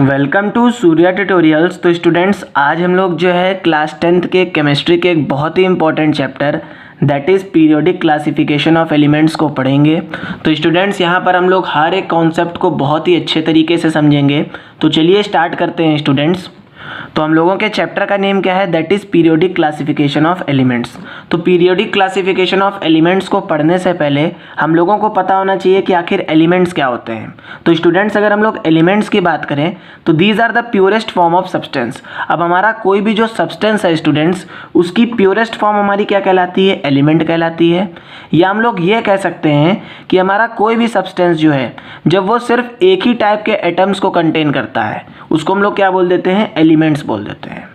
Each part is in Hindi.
Welcome to Surya tutorials. तो स्टूडेंट्स, आज हम लोग जो है क्लास 10th के केमिस्ट्री के एक बहुत ही important chapter that is periodic classification of elements को पढ़ेंगे। तो स्टूडेंट्स, यहाँ पर हम लोग हर एक कॉन्सेप्ट को बहुत ही अच्छे तरीके से समझेंगे। तो चलिए स्टार्ट करते हैं स्टूडेंट्स। तो हम लोगों के चैप्टर का नेम क्या है? That is periodic classification of elements. तो पीरियोडिक क्लासिफिकेशन ऑफ एलिमेंट्स को पढ़ने से पहले हम लोगों को पता होना चाहिए कि आखिर एलिमेंट्स क्या होते हैं। तो स्टूडेंट्स, अगर हम लोग एलिमेंट्स की बात करें तो these are the purest form of substance. अब हमारा कोई भी जो सब्सटेंस है स्टूडेंट्स, उसकी प्योरेस्ट फॉर्म हमारी क्या कहलाती है? एलिमेंट कहलाती है। या हम लोग ये कह सकते हैं कि हमारा कोई भी सब्सटेंस जो है, जब वो सिर्फ एक ही टाइप के एटम्स को कंटेन करता है, उसको हम लोग क्या बोल देते हैं? एलिमेंट्स बोल देते हैं।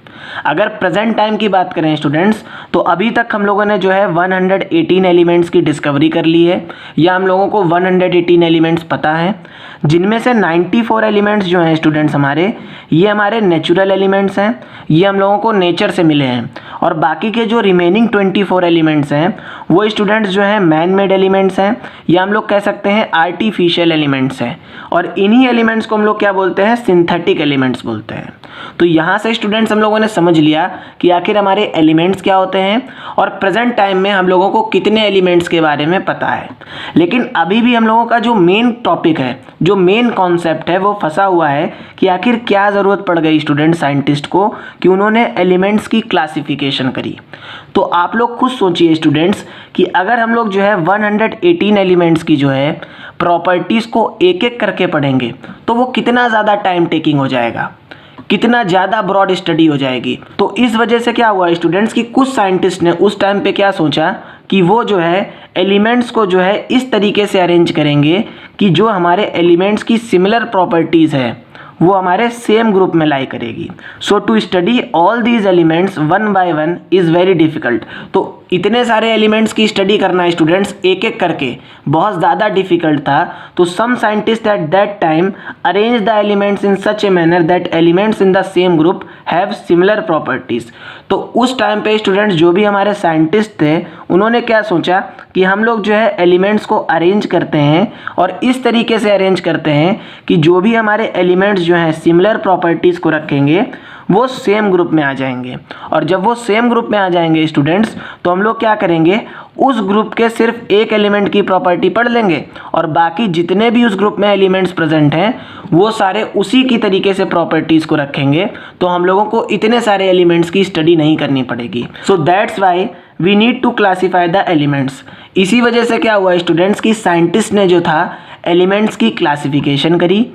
अगर प्रेजेंट टाइम की बात करें स्टूडेंट्स, तो अभी तक हम लोगों ने जो है 118 एलिमेंट्स की डिस्कवरी कर ली है, या हम लोगों को 118 एलिमेंट्स पता है, जिनमें से 94 एलिमेंट्स जो हैं स्टूडेंट्स ये हमारे नेचुरल एलिमेंट्स हैं, ये हम लोगों को नेचर से मिले हैं। और बाकी के जो रिमेनिंग 24 एलिमेंट्स हैं वो स्टूडेंट्स जो हैं मैन मेड एलिमेंट्स हैं, या हम लोग कह सकते हैं आर्टिफिशियल एलिमेंट्स हैं। और इन्हीं एलिमेंट्स को हम लोग क्या बोलते हैं? सिंथेटिक एलिमेंट्स बोलते हैं। तो यहाँ से स्टूडेंट्स हम लोगों ने समझ लिया कि आखिर हमारे एलिमेंट्स क्या होते हैं और प्रेजेंट टाइम में हम लोगों को कितने एलिमेंट्स के बारे में पता है। लेकिन अभी भी हम लोगों का जो मेन टॉपिक है, जो मेन कॉन्सेप्ट है, वो फंसा हुआ है कि आखिर क्या ज़रूरत पड़ गई स्टूडेंट साइंटिस्ट को कि उन्होंने एलिमेंट्स की क्लासिफिकेशन करी। तो आप लोग खुद सोचिए स्टूडेंट्स कि अगर हम लोग जो है 118 एलिमेंट्स की जो है प्रॉपर्टीज़ को एक एक करके पढ़ेंगे तो वो कितना ज़्यादा टाइम टेकिंग हो जाएगा, कितना ज़्यादा ब्रॉड स्टडी हो जाएगी। तो इस वजह से क्या हुआ स्टूडेंट्स कि कुछ साइंटिस्ट ने उस टाइम पे क्या सोचा कि वो जो है एलिमेंट्स को जो है इस तरीके से अरेंज करेंगे कि जो हमारे एलिमेंट्स की सिमिलर प्रॉपर्टीज़ है वो हमारे सेम ग्रुप में लाई करेगी। So to study all these elements one by one is very difficult. तो इतने सारे एलिमेंट्स की स्टडी करना स्टूडेंट्स एक एक करके बहुत ज़्यादा डिफ़िकल्ट था। तो some scientist at that time arrange the elements in such a manner that elements in the same group have similar properties. तो उस टाइम पे स्टूडेंट्स जो भी हमारे साइंटिस्ट थे उन्होंने क्या सोचा कि हम लोग जो है एलिमेंट्स को अरेंज करते हैं और इस तरीके से अरेंज करते हैं कि जो भी हमारे एलिमेंट्स जो हैं सिमिलर प्रॉपर्टीज़ को रखेंगे वो सेम ग्रुप में आ जाएंगे। और जब वो सेम ग्रुप में आ जाएंगे स्टूडेंट्स, तो हम लोग क्या करेंगे? उस ग्रुप के सिर्फ एक एलिमेंट की प्रॉपर्टी पढ़ लेंगे और बाकी जितने भी उस ग्रुप में एलिमेंट्स प्रेजेंट हैं वो सारे उसी की तरीके से प्रॉपर्टीज़ को रखेंगे। तो हम लोगों को इतने सारे एलिमेंट्स की स्टडी नहीं करनी पड़ेगी। So that's why we need to classify the elements. इसी वजह से क्या हुआ स्टूडेंट्स की साइंटिस्ट ने जो था एलिमेंट्स की क्लासिफिकेशन करी।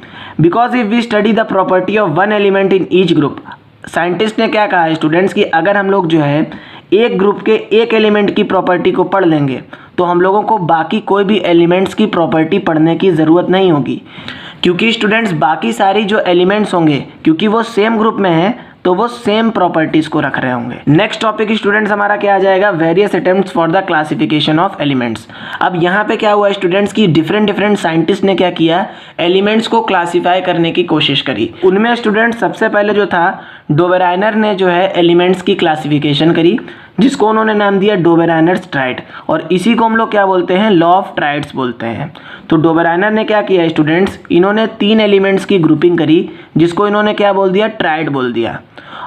Because if we study the property of one element in each group, scientist ने क्या कहा स्टूडेंट्स कि अगर हम लोग जो है एक ग्रुप के एक एलिमेंट की प्रॉपर्टी को पढ़ लेंगे तो हम लोगों को बाकी कोई भी एलिमेंट्स की प्रॉपर्टी पढ़ने की ज़रूरत नहीं होगी, क्योंकि स्टूडेंट्स बाकी सारी जो एलिमेंट्स होंगे क्योंकि वो सेम ग्रुप में हैं तो वो सेम प्रॉपर्टीज़ को रख रहे होंगे। नेक्स्ट टॉपिक स्टूडेंट्स हमारा क्या आ जाएगा? Various attempts for the classification of elements. अब यहाँ पे क्या हुआ स्टूडेंट्स की डिफरेंट साइंटिस्ट ने क्या किया? एलिमेंट्स को क्लासीफाई करने की कोशिश करी। उनमें स्टूडेंट्स सबसे पहले जो था डोबेराइनर ने जो है एलिमेंट्स की क्लासिफिकेशन करी, जिसको उन्होंने नाम दिया डोबेराइनर्स ट्राइड। और इसी को हम लोग क्या बोलते हैं? लॉ ऑफ ट्राइड्स बोलते हैं। तो डोबेराइनर ने क्या किया स्टूडेंट्स? इन्होंने 3 एलिमेंट्स की ग्रुपिंग करी, जिसको इन्होंने क्या बोल दिया? ट्राइड बोल दिया।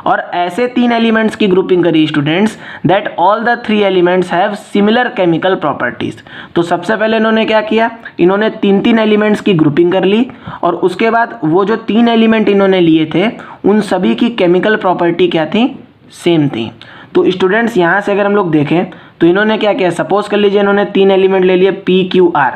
और ऐसे 3 एलिमेंट्स की ग्रुपिंग करी students that all the 3 elements have similar chemical properties. तो सबसे पहले इन्होंने क्या किया? इन्होंने 3 एलिमेंट्स की ग्रुपिंग कर ली और उसके बाद वो जो 3 एलिमेंट इन्होंने लिए थे उन सभी की केमिकल प्रॉपर्टी क्या थी? सेम थी। तो स्टूडेंट्स यहाँ से अगर हम लोग देखें तो इन्होंने क्या किया? सपोज कर लीजिए इन्होंने 3 एलिमेंट ले लिए PQR।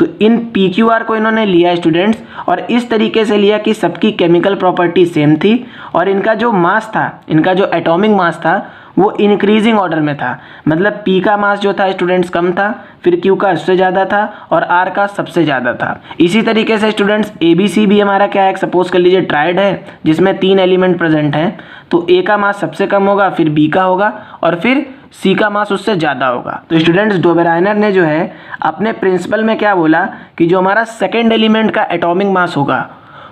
तो इन PQR को इन्होंने लिया स्टूडेंट्स और इस तरीके से लिया कि सबकी केमिकल प्रॉपर्टी सेम थी और इनका जो मास था, इनका जो एटॉमिक मास था वो इंक्रीजिंग ऑर्डर में था। मतलब P का मास जो था स्टूडेंट्स कम था, फिर Q का उससे ज़्यादा था और R का सबसे ज़्यादा था। इसी तरीके से स्टूडेंट्स ABC भी हमारा क्या है? सपोज कर लीजिए ट्राइड है जिसमें 3 एलिमेंट प्रेजेंट हैं। तो A का मास सबसे कम होगा, फिर B का होगा और फिर C का मास उससे ज़्यादा होगा। तो स्टूडेंट्स डोबेराइनर ने जो है अपने प्रिंसिपल में क्या बोला कि जो हमारा सेकेंड एलिमेंट का एटॉमिक मास होगा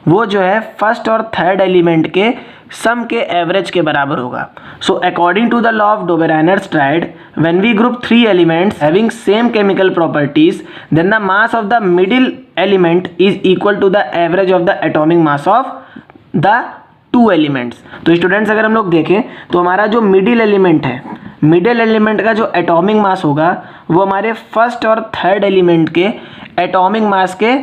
वो जो है फर्स्ट और थर्ड एलिमेंट के सम के एवरेज के बराबर होगा। So according to the law of Dobereiner's triad, when we group 3 elements having same chemical properties, then the mass of the middle element is equal to the average of the atomic mass of the two elements. तो स्टूडेंट्स अगर हम लोग देखें तो हमारा जो मिडिल एलिमेंट है, मिडिल एलिमेंट का जो एटॉमिक मास होगा वो हमारे फर्स्ट और थर्ड एलिमेंट के एटॉमिक मास के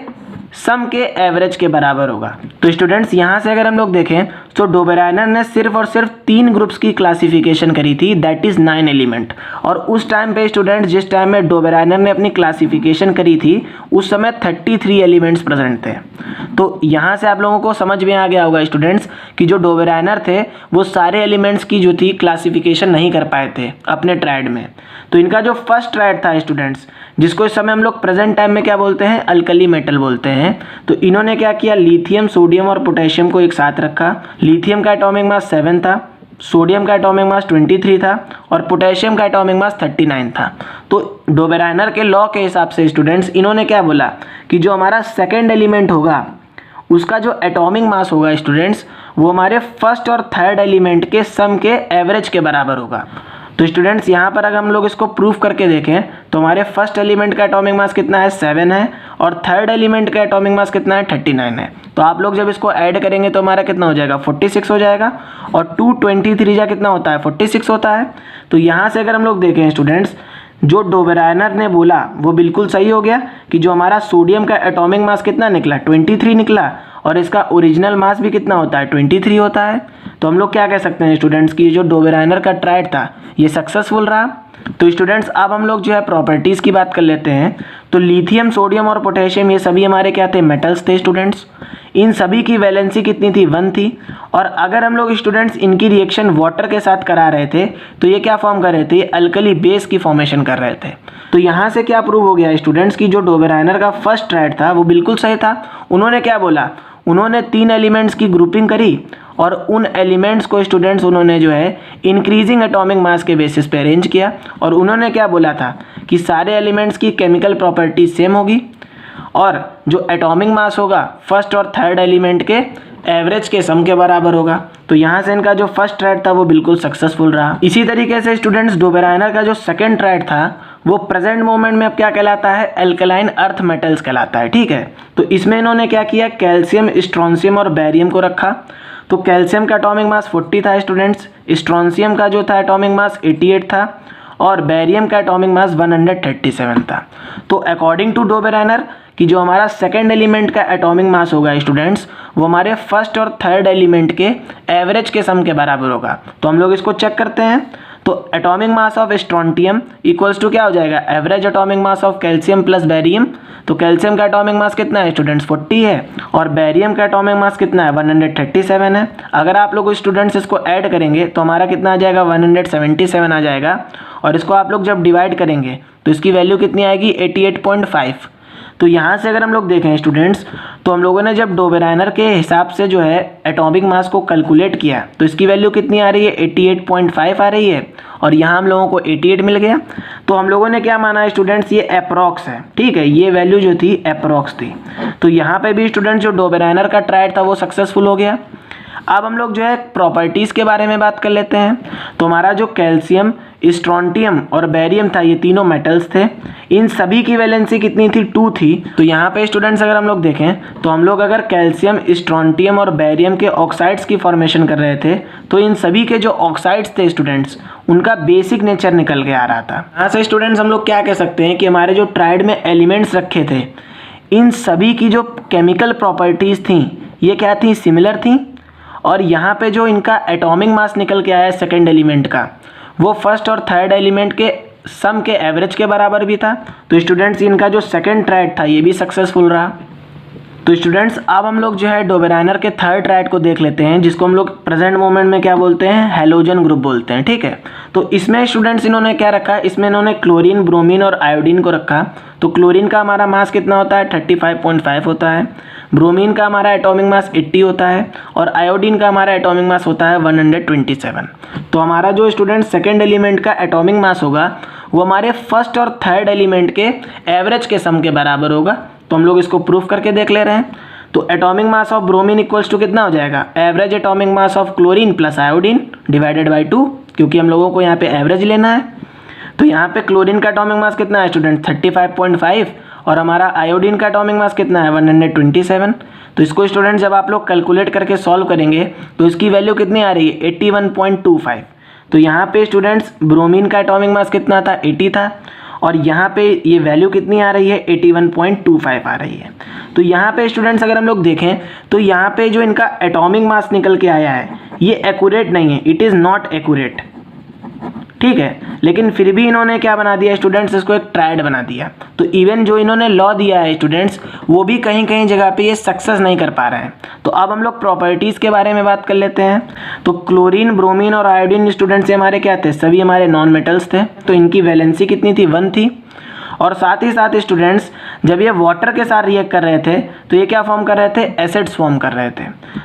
सम के एवरेज के बराबर होगा। तो स्टूडेंट्स यहाँ से अगर हम लोग देखें तो डोबेराइनर ने सिर्फ और सिर्फ 3 ग्रुप्स की क्लासिफिकेशन करी थी, दैट इज़ 9 एलिमेंट। और उस टाइम पे स्टूडेंट्स जिस टाइम में डोबेराइनर ने अपनी क्लासिफिकेशन करी थी उस समय 33 एलिमेंट्स प्रेजेंट थे। तो यहाँ से आप लोगों को समझ में आ गया होगा स्टूडेंट्स कि जो डोबेराइनर थे वो सारे एलिमेंट्स की जो थी क्लासिफिकेशन नहीं कर पाए थे अपने ट्रायड में। तो इनका जो फर्स्ट ट्रायड था स्टूडेंट्स, जिसको इस समय हम लोग प्रेजेंट टाइम में क्या बोलते हैं, अल्कली मेटल बोलते हैं। तो इन्होंने क्या किया, लिथियम, सोडियम और पोटेशियम को एक साथ रखा। लिथियम का एटॉमिक मास 7 था, सोडियम का एटॉमिक मास 23 था और पोटेशियम का एटॉमिक मास 39 था। तो डोबेराइनर के लॉ के हिसाब से स्टूडेंट्स इन्होंने क्या बोला कि जो हमारा सेकेंड एलिमेंट होगा उसका जो एटॉमिक मास होगा स्टूडेंट्स वो हमारे फर्स्ट और थर्ड एलिमेंट के सम के एवरेज के बराबर होगा। तो स्टूडेंट्स यहाँ पर अगर हम लोग इसको प्रूफ करके देखें तो हमारे फर्स्ट एलिमेंट का एटॉमिक मास कितना है, 7 है, और थर्ड एलिमेंट का एटॉमिक मास कितना है, 39 है। तो आप लोग जब इसको ऐड करेंगे तो हमारा कितना हो जाएगा, 46 हो जाएगा। और 223 जा कितना होता है, 46 होता है। तो यहाँ से अगर हम लोग देखें स्टूडेंट्स, जो डोबेराइनर ने बोला वो बिल्कुल सही हो गया कि जो हमारा सोडियम का एटॉमिक मास कितना निकला, 23 निकला, और इसका ओरिजिनल मास भी कितना होता है, 23 होता है। तो हम लोग क्या कह सकते हैं स्टूडेंट्स कि जो डोबेराइनर का ट्रायड था ये सक्सेसफुल रहा। तो स्टूडेंट्स अब हम लोग जो है प्रॉपर्टीज़ की बात कर लेते हैं। तो लिथियम, सोडियम और पोटेशियम ये सभी हमारे क्या थे, मेटल्स थे स्टूडेंट्स। इन सभी की वैलेंसी कितनी थी, 1 थी। और अगर हम लोग स्टूडेंट्स इनकी रिएक्शन वाटर के साथ करा रहे थे तो ये क्या फॉर्म कर रहे थे, अल्कली बेस की फॉर्मेशन कर रहे थे। तो यहाँ से क्या प्रूव हो गया स्टूडेंट्स की जो डोबेराइनर का फर्स्ट ट्रायड था वो बिल्कुल सही था। उन्होंने क्या बोला, उन्होंने 3 एलिमेंट्स की ग्रुपिंग करी और उन एलिमेंट्स को स्टूडेंट्स उन्होंने जो है इंक्रीजिंग एटॉमिक मास के बेसिस पे अरेंज किया। और उन्होंने क्या बोला था कि सारे एलिमेंट्स की केमिकल प्रॉपर्टी सेम होगी और जो एटॉमिक मास होगा फर्स्ट और थर्ड एलिमेंट के एवरेज के सम के बराबर होगा। तो यहाँ से इनका जो फर्स्ट ट्रायड था वो बिल्कुल सक्सेसफुल रहा। इसी तरीके से स्टूडेंट्स डोबेराइनर का जो सेकंड ट्रायड था वो प्रेजेंट मोमेंट में अब क्या कहलाता है, एल्कलाइन अर्थ मेटल्स कहलाता है, ठीक है। तो इसमें इन्होंने क्या किया, कैल्शियम, स्ट्रोंशियम और बेरियम को रखा। तो कैल्शियम का एटॉमिक मास 40 था स्टूडेंट्स, स्ट्रोंशियम का जो था एटॉमिक मास 88 था और बेरियम का एटॉमिक मास 137 था। तो अकॉर्डिंग टू डोबेराइनर कि जो हमारा सेकेंड एलिमेंट का एटॉमिक मास होगा स्टूडेंट्स वो हमारे फर्स्ट और थर्ड एलिमेंट के एवरेज के सम के बराबर होगा। तो हम लोग इसको चेक करते हैं। तो atomic mass of strontium equals to क्या हो जाएगा, average atomic mass of calcium plus barium. तो कैल्शियम का एटॉमिक मास कितना है स्टूडेंट्स, 40 है और बेरियम का एटॉमिक मास कितना है, 137 है। अगर आप लोग स्टूडेंट्स इसको ऐड करेंगे तो हमारा कितना आ जाएगा, 177 आ जाएगा। और इसको आप लोग जब डिवाइड करेंगे तो इसकी वैल्यू कितनी आएगी, 88.5। तो यहाँ से अगर हम लोग देखें स्टूडेंट्स तो हम लोगों ने जब डोबेराइनर के हिसाब से जो है एटॉमिक मास को कैलकुलेट किया तो इसकी वैल्यू कितनी आ रही है, 88.5 आ रही है और यहाँ हम लोगों को 88 मिल गया। तो हम लोगों ने क्या माना स्टूडेंट्स, ये अप्रॉक्स है, ठीक है, ये वैल्यू जो थी अप्रॉक्स थी। तो यहाँ पे भी स्टूडेंट्स जो डोबेराइनर का ट्रायड था वो सक्सेसफुल हो गया। अब हम लोग जो है प्रॉपर्टीज़ के बारे में बात कर लेते हैं। तो हमारा जो कैल्शियम, स्ट्रोंटियम और बेरियम था ये तीनों मेटल्स थे। इन सभी की वैलेंसी कितनी थी, 2 थी। तो यहाँ पे स्टूडेंट्स अगर हम लोग देखें तो हम लोग अगर कैल्शियम, स्ट्रोंटियम और बेरियम के ऑक्साइड्स की फॉर्मेशन कर रहे थे तो इन सभी के जो ऑक्साइड्स थे स्टूडेंट्स उनका बेसिक नेचर निकल के आ रहा था। यहाँ से स्टूडेंट्स हम लोग क्या कह सकते हैं कि हमारे जो ट्रायड में एलिमेंट्स रखे थे इन सभी की जो केमिकल प्रॉपर्टीज़ थी ये क्या थी, सिमिलर थी। और यहाँ पे जो इनका एटॉमिक मास निकल के आया है सेकेंड एलिमेंट का वो फर्स्ट और थर्ड एलिमेंट के सम के एवरेज के बराबर भी था। तो स्टूडेंट्स इनका जो सेकेंड ट्रायड था ये भी सक्सेसफुल रहा। तो स्टूडेंट्स अब हम लोग जो है डोबेराइनर के थर्ड ट्रायड को देख लेते हैं जिसको हम लोग प्रेजेंट मोमेंट में क्या बोलते हैं, हैलोजन ग्रुप बोलते हैं, ठीक है। तो इसमें स्टूडेंट्स इन्होंने क्या रखा, इसमें इन्होंने क्लोरीन, ब्रोमीन और आयोडीन को रखा। तो क्लोरीन का हमारा मास कितना होता है, 35.5 होता है। ब्रोमीन का हमारा एटॉमिक मास 80 होता है और आयोडीन का हमारा एटॉमिक मास होता है 127। तो हमारा जो स्टूडेंट सेकेंड एलिमेंट का एटॉमिक मास होगा वो हमारे फर्स्ट और थर्ड एलिमेंट के एवरेज के सम के बराबर होगा। तो हम लोग इसको प्रूफ करके देख ले रहे हैं। तो atomic mass of bromine equals to कितना हो जाएगा, average atomic mass of chlorine plus iodine divided by 2, क्योंकि हम लोगों को यहाँ पे एवरेज लेना है। तो यहाँ पे क्लोरीन का एटॉमिक मास कितना है स्टूडेंट, 35.5 और हमारा आयोडीन का एटॉमिक मास कितना है, 127। तो इसको स्टूडेंट जब आप लोग कैलकुलेट करके सॉल्व करेंगे तो इसकी वैल्यू कितनी आ रही है 81.25। तो यहाँ पे स्टूडेंट्स ब्रोमीन का एटॉमिक मास कितना था 80 था, और यहाँ पे ये वैल्यू कितनी आ रही है 81.25 आ रही है। तो यहाँ पे स्टूडेंट्स अगर हम लोग देखें तो यहाँ पे जो इनका एटॉमिक मास निकल के आया है ये एक्यूरेट नहीं है, इट इज़ नॉट एक्यूरेट, ठीक है। लेकिन फिर भी इन्होंने क्या बना दिया स्टूडेंट्स, इसको एक ट्रायड बना दिया। तो इवन जो इन्होंने लॉ दिया है स्टूडेंट्स वो भी कहीं कहीं जगह पे ये सक्सेस नहीं कर पा रहे हैं। तो अब हम लोग प्रॉपर्टीज़ के बारे में बात कर लेते हैं। तो क्लोरीन, ब्रोमीन और आयोडीन स्टूडेंट्स ये हमारे क्या थे, सभी हमारे नॉन मेटल्स थे। तो इनकी वैलेंसी कितनी थी 1 थी। और साथ ही साथ स्टूडेंट्स जब ये वाटर के साथ रिएक्ट कर रहे थे तो ये क्या फॉर्म कर रहे थे, एसिड्स फॉर्म कर रहे थे।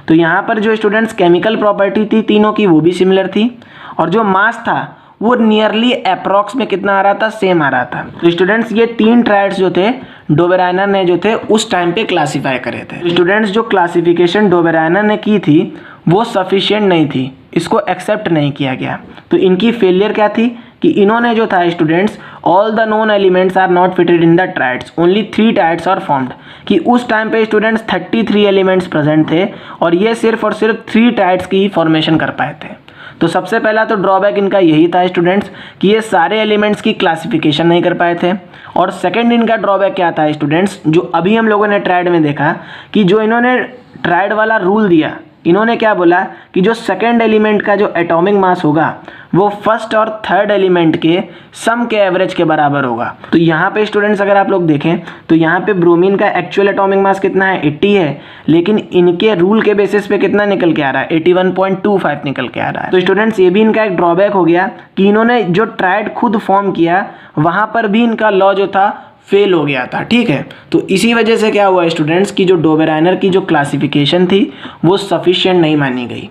तो यहाँ पर जो स्टूडेंट्स केमिकल प्रॉपर्टी थी तीनों की वो भी सिमिलर थी, और जो मास था वो नियरली अप्रॉक्स में कितना आ रहा था, सेम आ रहा था। तो स्टूडेंट्स ये 3 ट्रायड्स जो थे डोबेरायनर ने जो थे उस टाइम पे क्लासीफाई करे थे। स्टूडेंट्स जो क्लासिफिकेशन डोबेरायनर ने की थी वो सफिशिएंट नहीं थी, इसको एक्सेप्ट नहीं किया गया। तो इनकी फेलियर क्या थी कि इन्होंने जो था students all the known elements are not fitted in the triads, only 3 triads are formed, कि उस टाइम पे स्टूडेंट्स 33 एलिमेंट्स प्रेजेंट थे और ये सिर्फ और सिर्फ 3 ट्रायड्स की ही फॉर्मेशन कर पाए थे। तो सबसे पहला तो ड्रॉबैक इनका यही था स्टूडेंट्स कि ये सारे एलिमेंट्स की क्लासिफिकेशन नहीं कर पाए थे। और सेकंड इनका ड्रॉबैक क्या था स्टूडेंट्स, जो अभी हम लोगों ने ट्रायड में देखा कि जो इन्होंने ट्रायड वाला रूल दिया, इन्होंने क्या बोला कि जो सेकंड एलिमेंट का जो एटॉमिक मास होगा वो फर्स्ट और थर्ड एलिमेंट के सम के एवरेज के बराबर होगा। तो यहाँ पे स्टूडेंट्स अगर आप लोग देखें तो यहाँ पे ब्रोमीन का एक्चुअल एटॉमिक मास कितना है 80 है, लेकिन इनके रूल के बेसिस पे कितना निकल के आ रहा है 81.25 निकल के आ रहा है। तो स्टूडेंट्स ये भी इनका एक ड्रॉबैक हो गया कि इन्होंने जो ट्रायड खुद फॉर्म किया वहाँ पर भी इनका लॉ जो था फेल हो गया था, ठीक है। तो इसी वजह से क्या हुआ स्टूडेंट्स कि जो डोबेरायनर की जो क्लासिफिकेशन थी वो सफिशिएंट नहीं मानी गई।